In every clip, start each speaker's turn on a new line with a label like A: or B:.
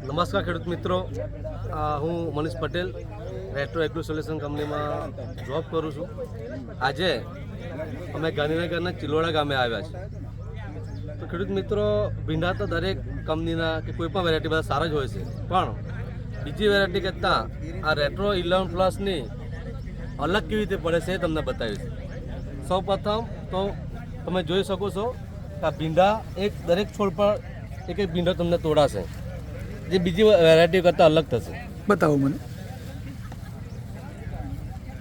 A: નમસ્કાર ખેડૂત મિત્રો, હું Manish Patel retro agro solution કંપનીમાં જોબ કરું છું. આજે અમે ગાંધીનગરના ચિલોડા ગામે આવ્યા છીએ. તો ખેડૂત મિત્રો, ભીંડા તો દરેક કંપનીના કે કોઈ પણ વેરાયટી બધા સારા જ હોય છે, પણ બીજી વેરાયટી કરતાં આ રેટ્રો 11+ની અલગ કેવી રીતે પડે છે એ તમને બતાવીશ. સૌ પ્રથમ તો તમે જોઈ શકો છો કે આ ભીંડા દરેક છોડ પર એક ભીંડો તમને તોડાશે, જે બીજી વેરાયટી કરતાં અલગ થશે.
B: બતાવો મને.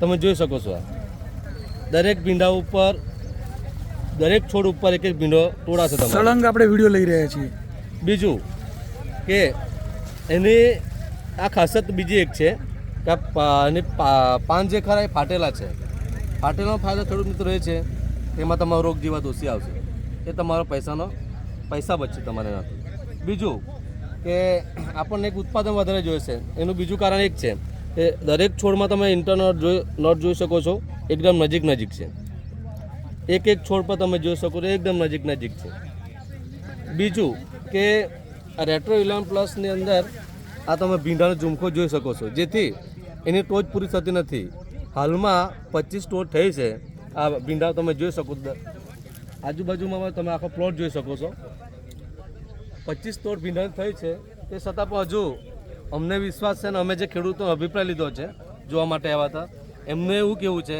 A: તમે જોઈ શકો છો આ દરેક ભીંડા ઉપર, દરેક છોડ ઉપર એક ભીંડો તોડાશે.
B: સળંગ આપણે વિડીયો લઈ રહ્યા છીએ.
A: બીજું કે એની આ ખાસિયત બીજી એક છે કે એની પાન જે ખરા એ ફાટેલા છે. ફાટેલાનો ફાયદો ખેડૂત મિત્રો એ છે કે એમાં તમારો રોગ જીવાત ઓછી આવશે, એ તમારો પૈસા બચશે તમારે નથી. બીજું કે આપણને એક ઉત્પાદન વધારે જોઈશે. એનું બીજું કારણ એક છે કે દરેક છોડમાં તમે ઇન્ટરનોટ જોઈ શકો છો, એકદમ નજીક છે. એક છોડ પર તમે જોઈ શકો છો એકદમ નજીક છે. બીજું કે આ રેટ્રો 11+ની અંદર આ તમે ભીંડાનો ઝુમખો જોઈ શકો છો, જેથી એની ટોચ પૂરી થતી નથી. હાલમાં 25 ટોચ થઈ છે. આ ભીંડા તમે જોઈ શકો છો, આજુબાજુમાં તમે આખો પ્લોટ જોઈ શકો છો. 25 ટોચ ભીંડા થઈ છે. તે છતાં પણ હજુ અમને વિશ્વાસ છે ને અમે જે ખેડૂતનો અભિપ્રાય લીધો છે જોવા માટે આવ્યા હતા, એમને એવું કેવું છે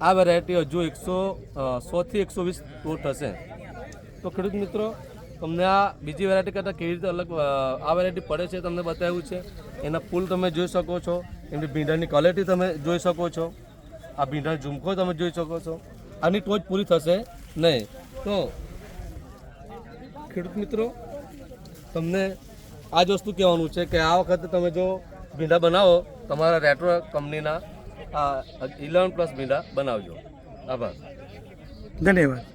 A: આ વેરાયટી હજુ 100 થી 120 ટોચ થશે. તો ખેડૂત મિત્રો, તમને આ બીજી વેરાયટી કરતાં કેવી રીતે અલગ આ વેરાયટી પડે છે તમને બતાવ્યું છે. એના ફૂલ તમે જોઈ શકો છો, એમની ભીંડાની ક્વોલિટી તમે જોઈ શકો છો, આ ભીંડાનો ઝુમખો તમે જોઈ શકો છો. આની ટોચ પૂરી થશે નહીં. તો ખેડૂત મિત્રો, તમને આ જ વસ્તુ કહેવાનું છે કે આ વખતે તમે જો ભીંડા બનાવો, તમારા રેટ્રો કંપનીના આ 11+ ભીંડા બનાવજો. આભાર.
B: ધન્યવાદ.